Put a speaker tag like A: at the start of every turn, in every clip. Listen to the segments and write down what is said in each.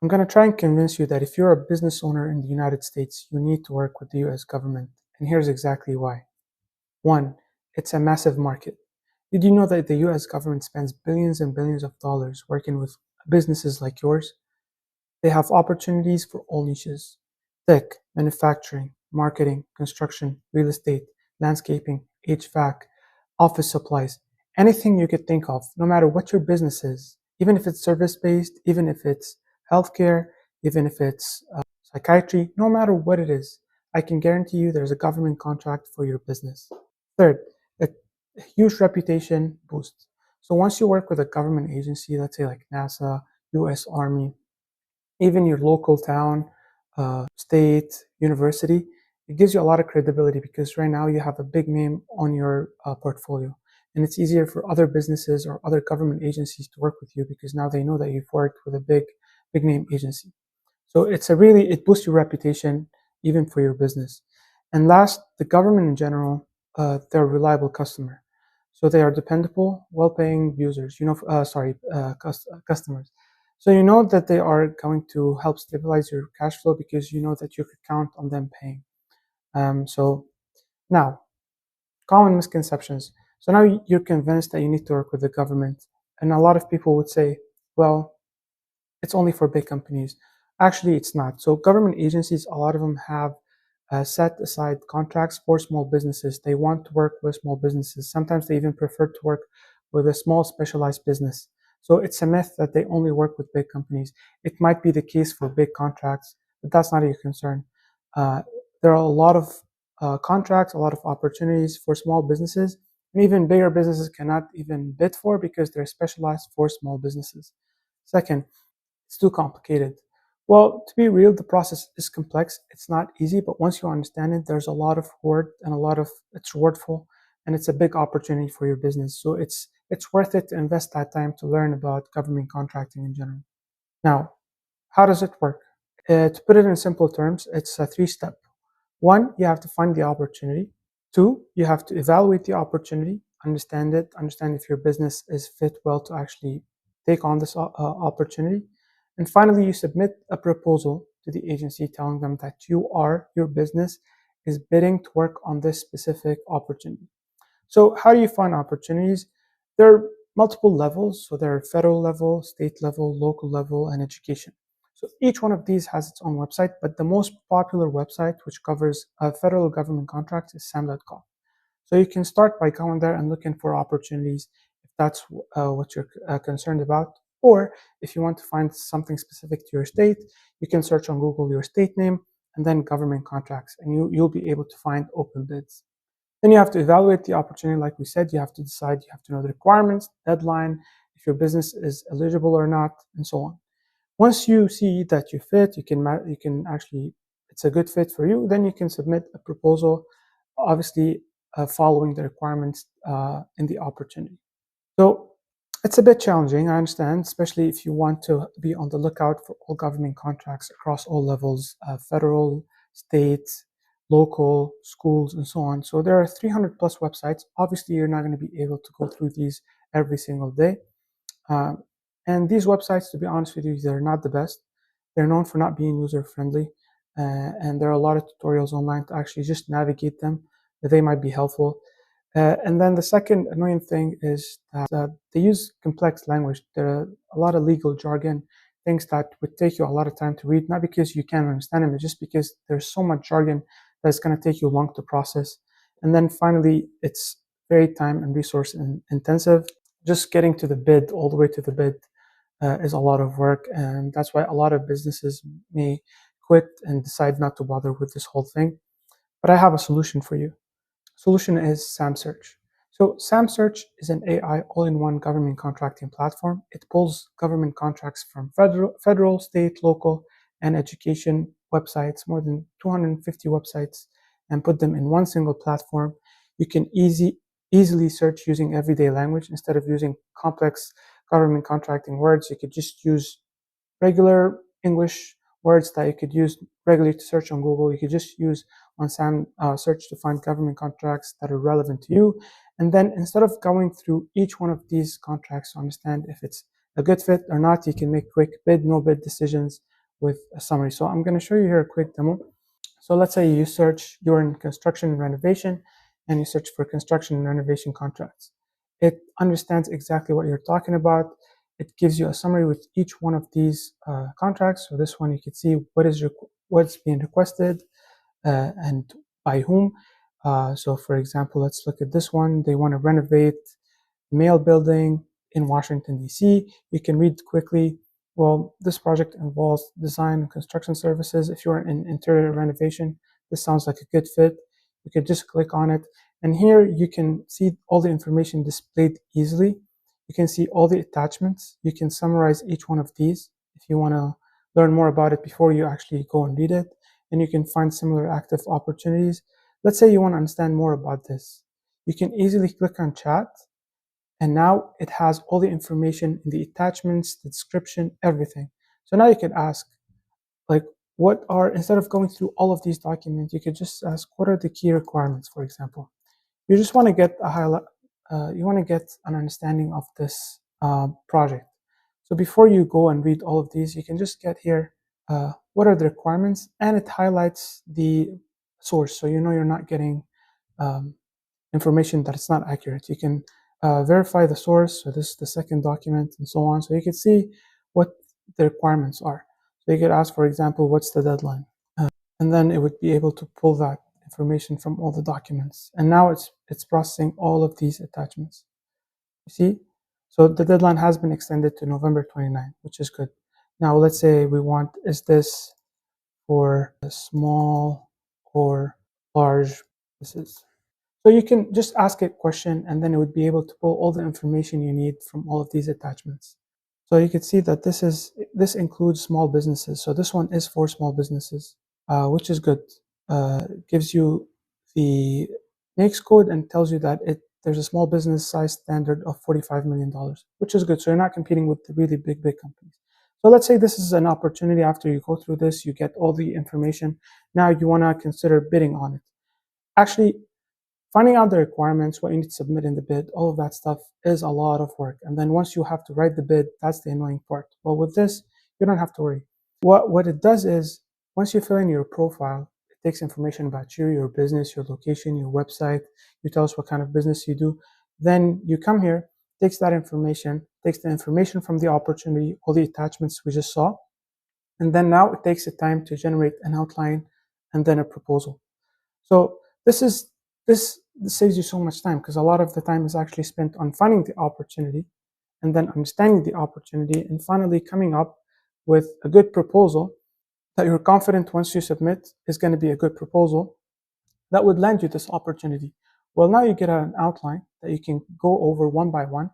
A: I'm going to try and convince you that if you're a business owner in the United States, you need to work with the US government. And here's exactly why. One, it's a massive market. Did you know that the US government spends billions and billions of dollars working with businesses like yours? They have opportunities for all niches: tech, manufacturing, marketing, construction, real estate, landscaping, HVAC, office supplies, anything you could think of, no matter what your business is, even if it's service based, even if it's healthcare, even if it's psychiatry, no matter what it is, I can guarantee you there's a government contract for your business. Third, a huge reputation boost. So once you work with a government agency, let's say like NASA, US Army, even your local town, state, university, it gives you a lot of credibility because right now you have a big name on your portfolio. And it's easier for other businesses or other government agencies to work with you because now they know that you've worked with a big name agency. So it boosts your reputation even for your business. And last, the government in general, they're a reliable customer. So they are dependable, well-paying users, customers. So you know that they are going to help stabilize your cash flow because you know that you could count on them paying. So now, common misconceptions. So now you're convinced that you need to work with the government. And a lot of people would say, well, it's only for big companies. Actually, it's not. So government agencies, a lot of them have set aside contracts for small businesses. They want to work with small businesses. Sometimes they even prefer to work with a small specialized business. So it's a myth that they only work with big companies. It might be the case for big contracts, but that's not your concern. Uh, there are a lot of contracts, a lot of opportunities for small businesses, and even bigger businesses cannot even bid for because they're specialized for small businesses. Second, it's too complicated. Well, to be real, the process is complex. It's not easy, but once you understand it, there's a lot of work and it's rewardful, and it's a big opportunity for your business. So it's worth it to invest that time to learn about government contracting in general. Now, how does it work? To put it in simple terms, it's a three-step. One, you have to find the opportunity. Two, you have to evaluate the opportunity, understand if your business is fit well to actually take on this opportunity. And finally, you submit a proposal to the agency telling them that your business is bidding to work on this specific opportunity. So how do you find opportunities? There are multiple levels. So there are federal level, state level, local level, and education. So each one of these has its own website, but the most popular website, which covers federal government contracts, is sam.com. So you can start by going there and looking for opportunities if that's what you're concerned about. Or if you want to find something specific to your state, you can search on Google your state name and then government contracts, and you'll be able to find open bids. Then you have to evaluate the opportunity. Like we said, you have to decide, you have to know the requirements, deadline, if your business is eligible or not, and so on. Once you see that you fit, you can actually, it's a good fit for you, then you can submit a proposal, obviously following the requirements in the opportunity. So it's a bit challenging, I understand, especially if you want to be on the lookout for all government contracts across all levels, federal, state, local, schools, and so on. So there are 300 plus websites. Obviously, you're not going to be able to go through these every single day. Um, and these websites, to be honest with you, they're not the best. They're known for not being user friendly. And there are a lot of tutorials online to actually just navigate them. They might be helpful. And then the second annoying thing is that they use complex language. There are a lot of legal jargon, things that would take you a lot of time to read, not because you can't understand them, but just because there's so much jargon that it's going to take you long to process. And then finally, it's very time and resource intensive. Just getting to the bid, all the way to the bid, is a lot of work. And that's why a lot of businesses may quit and decide not to bother with this whole thing. But I have a solution for you. Solution is SamSearch. So SamSearch is an AI all-in-one government contracting platform. It pulls government contracts from federal, state, local, and education websites, more than 250 websites, and put them in one single platform. You can easily search using everyday language instead of using complex government contracting words. You could just use regular English words that you could use regularly to search on Google. You could just use on SAM search to find government contracts that are relevant to you. And then instead of going through each one of these contracts to understand if it's a good fit or not, you can make quick bid, no bid decisions with a summary. So I'm going to show you here a quick demo. So let's say you're in construction and renovation, and you search for construction and renovation contracts. It understands exactly what you're talking about. It gives you a summary with each one of these contracts. So this one, you can see what's being requested and by whom. So for example, let's look at this one. They want to renovate Mail building in Washington, D.C. You can read quickly. Well, this project involves design and construction services. If you're in interior renovation, this sounds like a good fit. You could just click on it. And here you can see all the information displayed easily. You can see all the attachments. You can summarize each one of these if you want to learn more about it before you actually go and read it. And you can find similar active opportunities. Let's say you want to understand more about this. You can easily click on chat, and now it has all the information in the attachments, the description, everything. So now you could ask, like, instead of going through all of these documents, you could just ask, what are the key requirements, for example. You just want to get you want to get an understanding of this project. So before you go and read all of these, you can just get here, what are the requirements, and it highlights the source. So you know you're not getting um, information that is not accurate. You can verify the source, so this is the second document, and so on. So you can see what the requirements are. So you could ask, for example, what's the deadline? And then it would be able to pull that information from all the documents. And now it's processing all of these attachments. You see? So the deadline has been extended to November 29th, which is good. Now let's say we want, is this for a small or large businesses? So you can just ask a question, and then it would be able to pull all the information you need from all of these attachments. So you can see that this includes small businesses. So this one is for small businesses, which is good. It gives you the NAICS code and tells you that there's a small business size standard of $45 million, which is good. So you're not competing with the really big companies. So let's say this is an opportunity. After you go through this, you get all the information. Now you want to consider bidding on it. Actually, finding out the requirements, what you need to submit in the bid, all of that stuff is a lot of work. And then once you have to write the bid, that's the annoying part. But with this, you don't have to worry. What it does is, once you fill in your profile, it takes information about you, your business, your location, your website. You tell us what kind of business you do. Then you come here, takes that information, takes the information from the opportunity, all the attachments we just saw. And then now it takes the time to generate an outline and then a proposal. So this saves you so much time, because a lot of the time is actually spent on finding the opportunity and then understanding the opportunity and finally coming up with a good proposal that you're confident once you submit is going to be a good proposal that would land you this opportunity. Well, now you get an outline that you can go over one by one.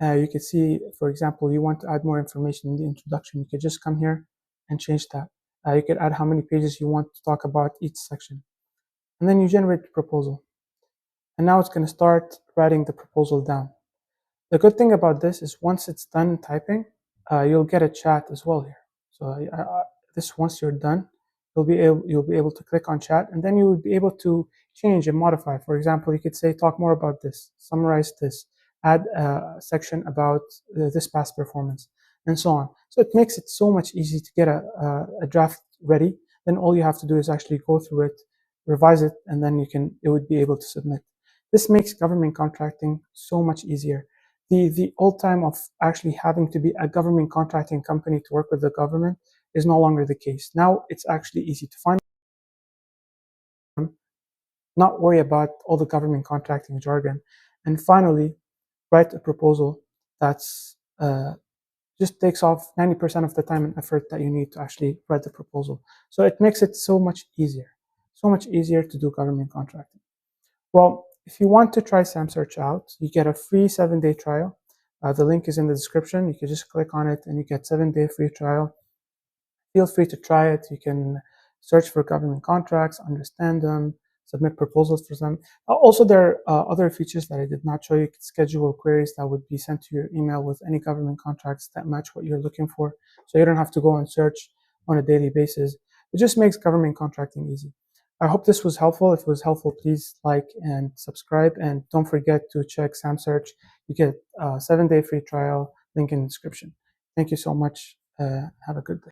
A: You could see, for example, you want to add more information in the introduction. You could just come here and change that. You could add how many pages you want to talk about each section. And then you generate the proposal. And now it's going to start writing the proposal down. The good thing about this is once it's done typing, you'll get a chat as well here. So once you're done, you'll be able to click on chat, and then you will be able to change and modify. For example, you could say, talk more about this, summarize this, add a section about this past performance, and so on. So it makes it so much easy to get a draft ready. Then all you have to do is actually go through it, revise it, and then it would be able to submit. This makes government contracting so much easier. The old time of actually having to be a government contracting company to work with the government is no longer the case. Now it's actually easy to find them, not worry about all the government contracting jargon, and finally write a proposal that's just takes off 90% of the time and effort that you need to actually write the proposal. So it makes it so much easier to do government contracting. Well, if you want to try SamSearch out, you get a free 7-day trial. The link is in the description. You can just click on it and you get 7-day free trial. Feel free to try it. You can search for government contracts, understand them, submit proposals for them. Also, there are other features that I did not show you. You can schedule queries that would be sent to your email with any government contracts that match what you're looking for. So you don't have to go and search on a daily basis. It just makes government contracting easy. I hope this was helpful. If it was helpful, please like and subscribe. And don't forget to check SamSearch. You get a 7-day free trial, link in the description. Thank you so much. Have a good day.